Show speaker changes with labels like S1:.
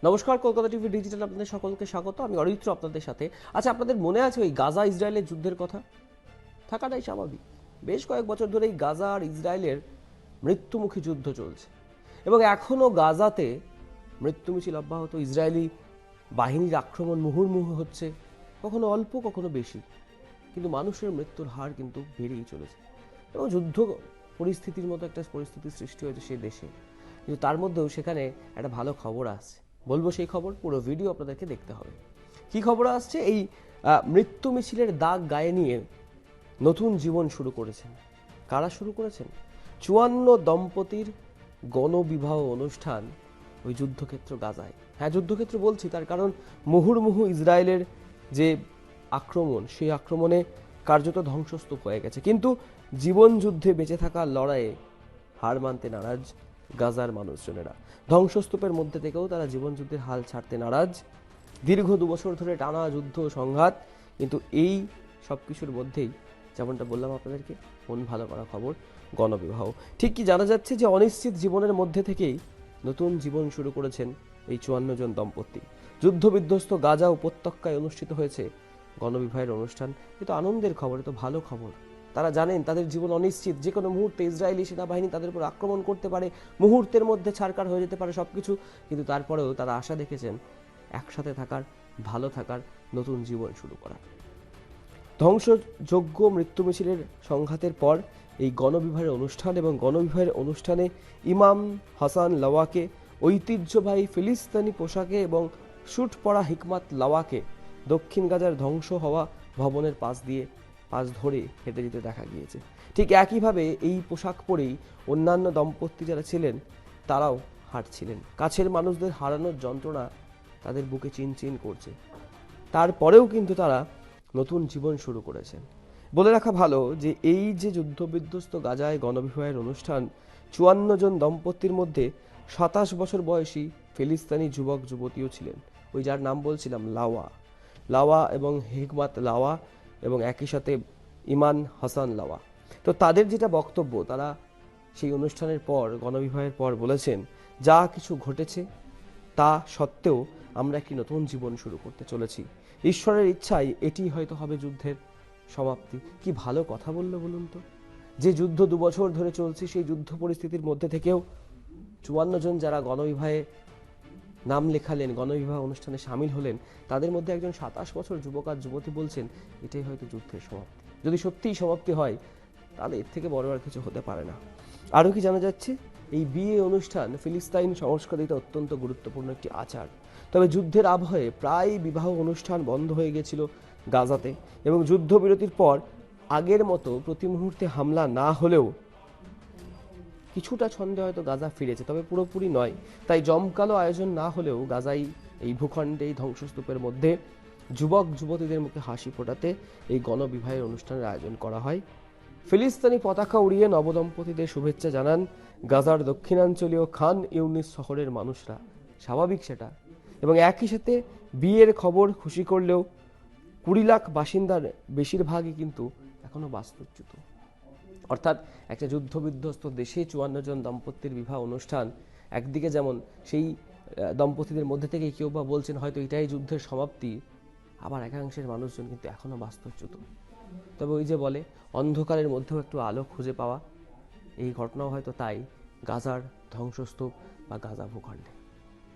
S1: নমস্কার, Kolkata TV digital আপনাদের সকলকে স্বাগত। আমি অরিত্র আপনাদের সাথে। আচ্ছা, আপনাদের মনে আছে ওই গাজা ইসরায়েলের যুদ্ধের কথা? থাকাটাই স্বাভাবিক। বেশ কয়েক বছর ধরে এই গাজা আর ইসরায়েলের মৃত্যুমুখী যুদ্ধ চলছে এবং এখনও গাজাতে মৃত্যু মিছিল অব্যাহত। ইসরায়েলি বাহিনীর আক্রমণ মুহুর্মুহু হচ্ছে, কখনো অল্প কখনো বেশি, কিন্তু মানুষের মৃত্যুর হার কিন্তু বেড়েই চলেছে এবং যুদ্ধ পরিস্থিতির মতো একটা পরিস্থিতির সৃষ্টি হয়েছে সেই দেশে। কিন্তু তার মধ্যেও সেখানে একটা ভালো খবর আসছে। বলবো সেই খবর, পুরো ভিডিও আপনাদেরকে দেখতে হবে। কি খবর আসছে? এই মৃত্যু মিছিলের দাগ গায়ে নিয়ে নতুন জীবন শুরু করেছেন। কারা শুরু করেছেন? 54 দম্পতির গণবিবাহ অনুষ্ঠান ওই যুদ্ধক্ষেত্র গাজায়। হ্যাঁ, যুদ্ধক্ষেত্র বলছি তার কারণ মুহুর্মুহু ইসরায়েলের যে আক্রমণ, সেই আক্রমণে কার্যত ধ্বংসস্তূপ হয়ে গেছে। কিন্তু জীবন যুদ্ধে বেঁচে থাকার লড়াইয়ে হার মানতে নারাজ গাজার মানুষজনেরা। ধ্বংসস্তূপের মধ্যে থেকেও তারা জীবন যুদ্ধের হাল ছাড়তে নারাজ। দীর্ঘ 2 বছর ধরে টানা যুদ্ধ সংঘাত, কিন্তু এই সব কিছুর মধ্যেই যেমনটা বললাম আপনাদেরকে, মন ভালো করা খবর, গণবিবাহ। ঠিক কি জানা যাচ্ছে যে অনিশ্চিত জীবনের মধ্যে থেকেই নতুন জীবন শুরু করেছেন এই 54 জন দম্পতি। যুদ্ধবিধ্বস্ত গাজা উপত্যকায় অনুষ্ঠিত হয়েছে গণবিবাহের অনুষ্ঠান। এ তো আনন্দের খবর, এ তো ভালো খবর। তারা জানেন তাদের জীবন অনিশ্চিত, যে কোনো মুহূর্তে ইসরায়েলি সেনাবাহিনী তাদের উপর আক্রমণ করতে পারে, মুহূর্তের মধ্যে ছারকার হয়ে যেতে পারে সবকিছু। কিন্তু তারপরেও তারা আশা দেখেছেন একসাথে থাকার, ভালো থাকার, নতুন জীবন শুরু করার। ধ্বংসযোগ্য মৃত্যু মিছিলের সংঘাতের পর এই গণবিবাহের অনুষ্ঠান এবং গণবিবাহের অনুষ্ঠানে ইমাম হাসান লাওয়াকে ঐতিহ্যবাহী ফিলিস্তিনি পোশাকে এবং স্যুট পরা হিকমাত লাওয়াকে দক্ষিণ গাজার ধ্বংস হওয়া ভবনের পাশ ধরে হেঁটে যেতে দেখা গিয়েছে। ঠিক একইভাবে এই পোশাক পরেই অন্যান্য দম্পতি যারা ছিলেন তারাও হাঁটছিলেন। কাছের মানুষদের হারানোর যন্ত্রণা তাদের বুকে চিনচিন করছে। তারপরেও কিন্তু তারা নতুন জীবন শুরু করেছেন। বলে রাখা ভালো যে এই যে যুদ্ধবিধ্বস্ত গাজায় গণবিবাহের অনুষ্ঠান, 54 জন দম্পতির মধ্যে 27 বছর বয়সী ফিলিস্তিনি যুবক যুবতীও ছিলেন। ওই যার নাম বলছিলাম, লাওয়া এবং হিকমাত লাওয়া, এবং একই সাথে ইমান হাসান লাওয়া। তো তাদের যেটা বক্তব্য, তারা সেই অনুষ্ঠানের পর, গণবিবাহের পর বলেছেন, যা কিছু ঘটেছে তা সত্ত্বেও আমরা একটি নতুন জীবন শুরু করতে চলেছি। ঈশ্বরের ইচ্ছায় এটি হয়তো হবে যুদ্ধের সমাপ্তি। কি ভালো কথা বললো বলুন তো। যে যুদ্ধ 2 বছর ধরে চলছে, সেই যুদ্ধ পরিস্থিতির মধ্যে থেকেও 54 জন যারা গণবিবাহে নাম লেখালেন, গণবিবাহ অনুষ্ঠানে সামিল হলেন, তাদের মধ্যে একজন 27 বছর যুবক আর যুবতী বলছেন এটাই হয়তো যুদ্ধের সমাপ্তি। যদি সত্যিই সমাপ্তি হয় তাহলে এর থেকে বড় আর কিছু হতে পারে না। আরও কি জানা যাচ্ছে? এই বিয়ে অনুষ্ঠান ফিলিস্তাইন সংস্কৃতিতে অত্যন্ত গুরুত্বপূর্ণ একটি আচার। তবে যুদ্ধের আবহে প্রায় বিবাহ অনুষ্ঠান বন্ধ হয়ে গেছিল গাজাতে, এবং যুদ্ধবিরতির পর আগের মতো প্রতি মুহূর্তে হামলা না হলেও কিছুটা ছন্দে হয়তো গাজা ফিরেছে, তবে পুরোপুরি নয়। তাই জমকালো আয়োজন না হলেও গাজাই, এই ভূখণ্ডে, এই ধ্বংসস্তূপের মধ্যে যুবক যুবতীদের মুখে হাসি ফোটাতে এই গণবিবাহের অনুষ্ঠানের আয়োজন করা হয়। ফিলিস্তিনি পতাকা উড়িয়ে নবদম্পতিদের শুভেচ্ছা জানান গাজার দক্ষিণাঞ্চলীয় খান ইউনিস শহরের মানুষরা। স্বাভাবিক সেটা। এবং একই সাথে বিয়ের খবর খুশি করলেও 20 লাখ বাসিন্দার বেশিরভাগই কিন্তু এখনো বাস্তুচ্যুত। অর্থাৎ একটা যুদ্ধবিধ্বস্ত দেশে 54 জন দম্পতির বিবাহ অনুষ্ঠান, একদিকে যেমন সেই দম্পতিদের মধ্যে থেকে কেউ বা বলছেন হয়তো এটাই যুদ্ধের সমাপ্তি, আবার একাংশের মানুষজন কিন্তু এখনো বাস্তুচ্যুত। তবে ওই যে বলে, অন্ধকারের মধ্যেও একটু আলো খুঁজে পাওয়া, এই ঘটনাও হয়তো তাই গাজার ধ্বংসস্তূপ বা গাজা ভূখণ্ডে।